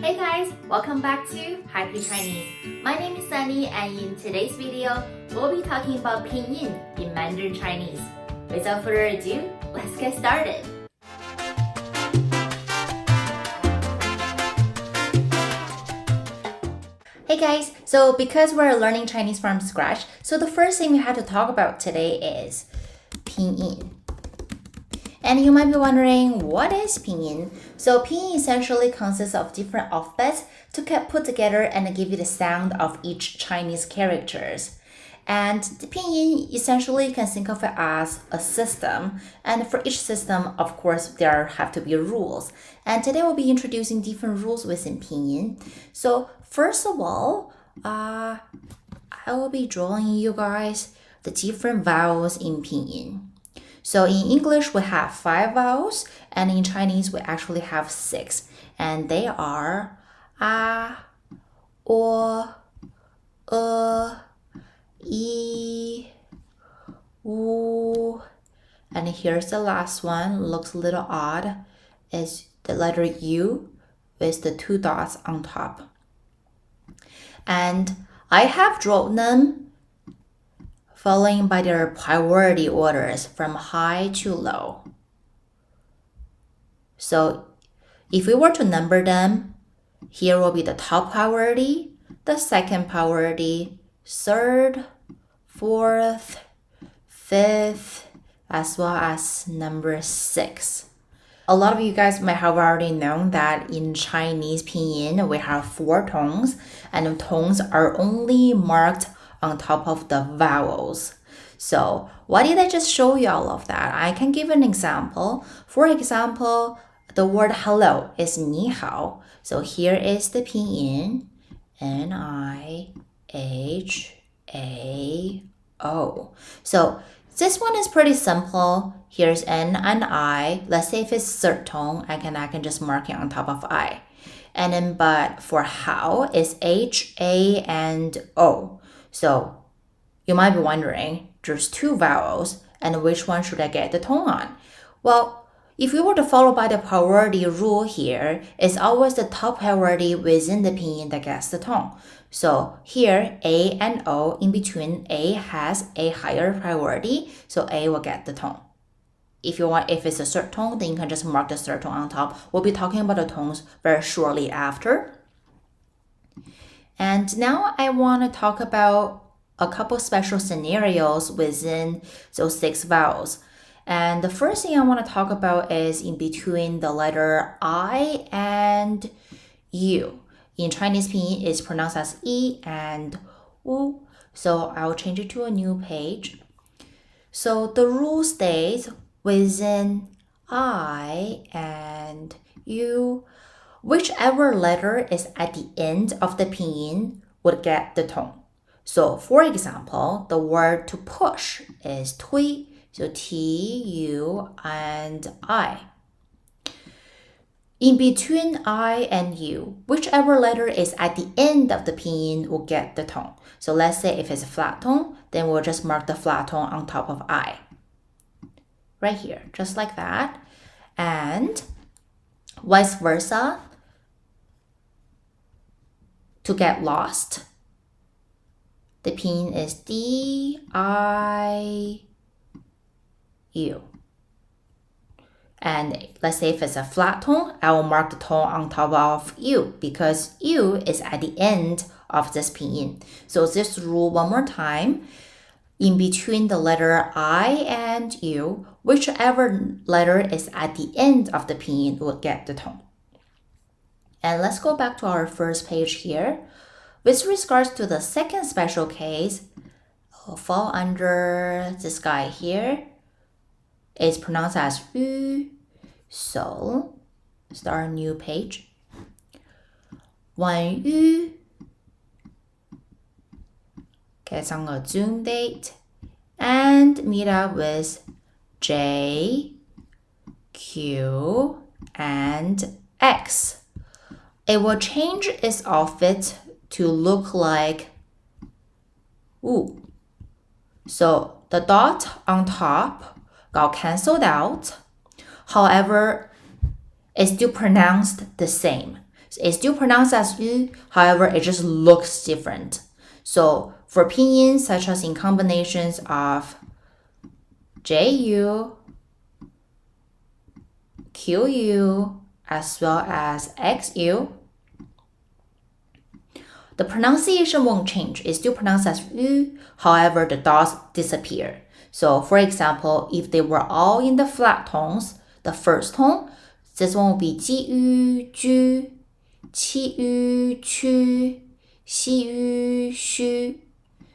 Hey guys, welcome back to Happy Chinese. My name is Sunny and in today's video, we'll be talking about Pinyin in Mandarin Chinese. Without further ado, let's get started. Hey guys, so because we're learning Chinese from scratch, so the first thing we have to talk about today is Pinyin. And you might be wondering, what is Pinyin? So Pinyin essentially consists of different alphabets to get put together and give you the sound of each Chinese characters. And the Pinyin essentially can think of it as a system. And for each system, of course, there have to be rules. And today we'll be introducing different rules within Pinyin. So first of all, I will be drawing you guys the different vowels in Pinyin. So in English, we have 5 vowels, and in Chinese, we actually have 6. And they are a, o, e, u. And here's the last one, looks a little odd, is the letter U with the 2 dots on top. And I have drawn them following by their priority orders from high to low. So if we were to number them, here will be the top priority, the second priority, third, fourth, fifth, as well as number 6. A lot of you guys might have already known that in Chinese Pinyin, we have 4 tones, and the tones are only marked on top of the vowels. So why did I just show you all of that? I can give an example. For example, the word hello is 你好. So here is the Pinyin, N-I-H-A-O. So this one is pretty simple. Here's N and I. Let's say if it's third tone, I can just mark it on top of I. And then but for how, it's H-A and O. So you might be wondering, there's 2 vowels, and which one should I get the tone on? Well, if we were to follow by the priority rule here, it's always the top priority within the Pinyin that gets the tone. So here, A and O, in between, A has a higher priority, so A will get the tone. If it's a third tone, then you can just mark the third tone on top. We'll be talking about the tones very shortly after. And now I want to talk about a couple special scenarios within those 6 vowels. And the first thing I want to talk about is in between the letter I and U. In Chinese Pinyin, it's pronounced as E and U. So I'll change it to a new page. So the rule states within I and U, whichever letter is at the end of the Pinyin would get the tone. So for example, the word to push is 推, so T-U and I. In between I and U, whichever letter is at the end of the Pinyin will get the tone. So let's say if it's a flat tone, then we'll just mark the flat tone on top of I. Right here, just like that. And vice versa, to get lost, the Pinyin is D-I-U. And let's say if it's a flat tone, I will mark the tone on top of U because U is at the end of this Pinyin. So this rule one more time. In between the letter I and U, whichever letter is at the end of the Pinyin will get the tone. And let's go back to our first page here. With regards to the second special case, will fall under this guy here. It's pronounced as U. So start a new page. 晚U gets on a Zoom date and meet up with J, Q, and X. It will change its outfit to look like U. So the dot on top got cancelled out. However, it's still pronounced the same. It's still pronounced as yu, however, it just looks different. So for pinyin, such as in combinations of ju, qu, as well as xu, the pronunciation won't change. It's still pronounced as yu, however, the dots disappear. So for example, if they were all in the flat tones, the first tone, this one will be ji yu ju, qi yu qu, xi yu xu.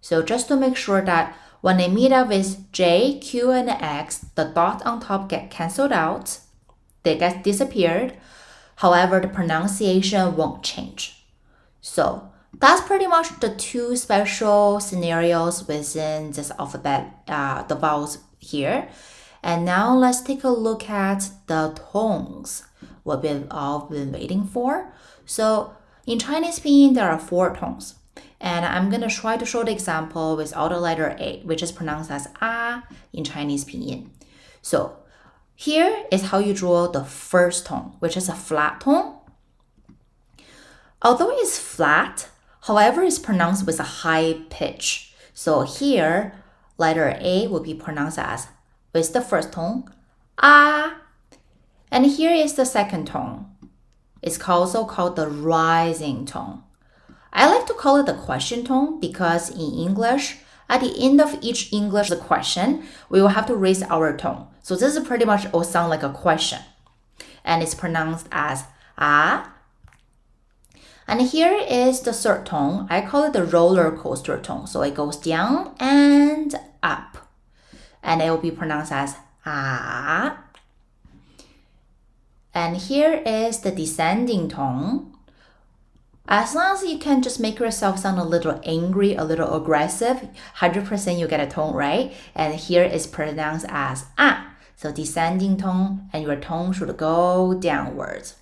So just to make sure that when they meet up with J, Q, and X, the dot on top get cancelled out. They get disappeared. However, the pronunciation won't change. So that's pretty much the two special scenarios within this alphabet, the vowels here. And now let's take a look at the tones, what we've all been waiting for. So in Chinese Pinyin, there are 4 tones. And I'm going to try to show the example without the letter A, which is pronounced as A in Chinese Pinyin. So here is how you draw the first tone, which is a flat tone. Although it's flat, however, it's pronounced with a high pitch. So here, letter A will be pronounced as, with the first tone, A. And here is the second tone. It's also called the rising tone. I like to call it the question tone because in English, at the end of each English question, we will have to raise our tone. So this is pretty much will sound like a question. And it's pronounced as A. And here is the third tone. I call it the roller coaster tone. So it goes down and up. And it will be pronounced as A. And here is the descending tone. As long as you can just make yourself sound a little angry, a little aggressive, 100% you get a tone right. And here is pronounced as A. So descending tone, and your tone should go downwards.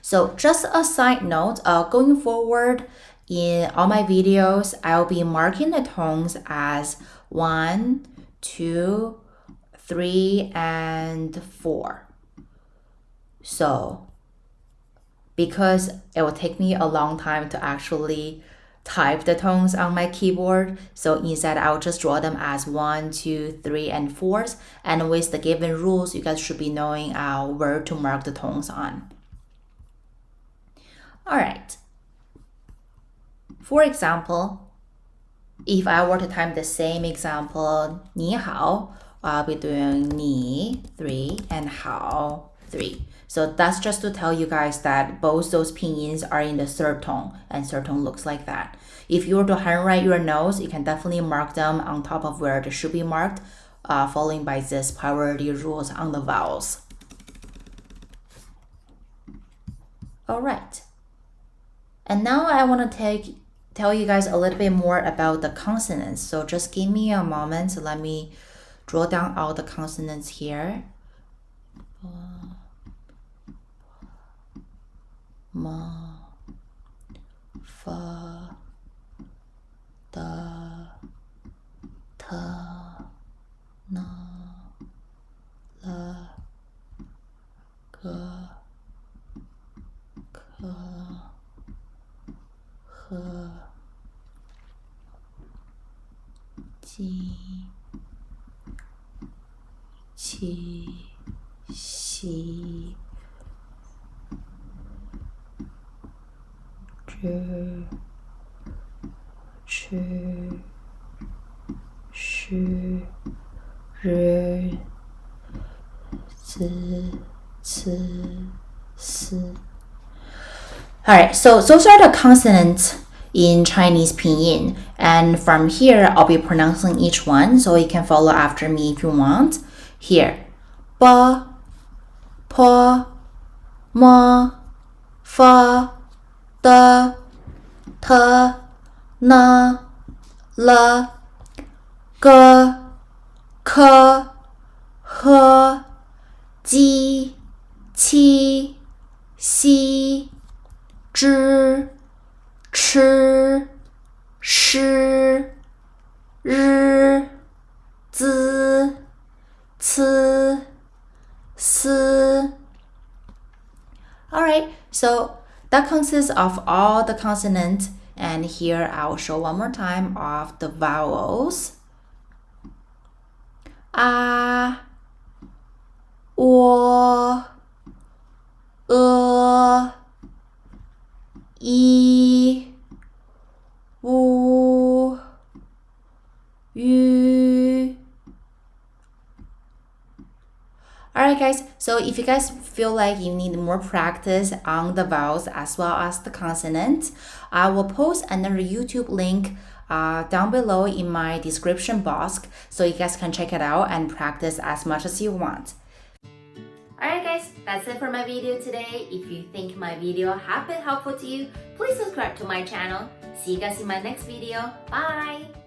So just a side note, going forward in all my videos, I'll be marking the tones as 1, 2, 3, and 4. So because it will take me a long time to actually type the tones on my keyboard, so instead I'll just draw them as 1, 2, 3, and 4s. And with the given rules, you guys should be knowing where to mark the tones on. Alright. For example, if I were to type the same example, 你好, I'll be doing 你 3 and 好 3. So that's just to tell you guys that both those pinyins are in the third tone, and third tone looks like that. If you were to handwrite your notes, you can definitely mark them on top of where they should be marked, following by this priority rules on the vowels. Alright. And now I want to tell you guys a little bit more about the consonants. So just give me a moment. Let me draw down all the consonants here. Ma, fa, da, ta, na, la, ga, ka, he, ji, qi, xi, 知 吃 sh 日 zi 次 si. Alright, so those are the consonants in Chinese Pinyin, and from here I'll be pronouncing each one, so you can follow after me if you want. Here, ba, pa, ma, fa, da, ta, na, la, ga, ka, he, ji, qi, xi, zhi, chi, shi, ri, zi, ci, si. Alright, so That consists of all the consonants. And here I'll show one more time of the vowels. A, O, I, U, Yu. Alright guys, so if you guys feel like you need more practice on the vowels as well as the consonants, I will post another YouTube link down below in my description box so you guys can check it out and practice as much as you want. Alright guys, that's it for my video today. If you think my video have been helpful to you, please subscribe to my channel. See you guys in my next video. Bye!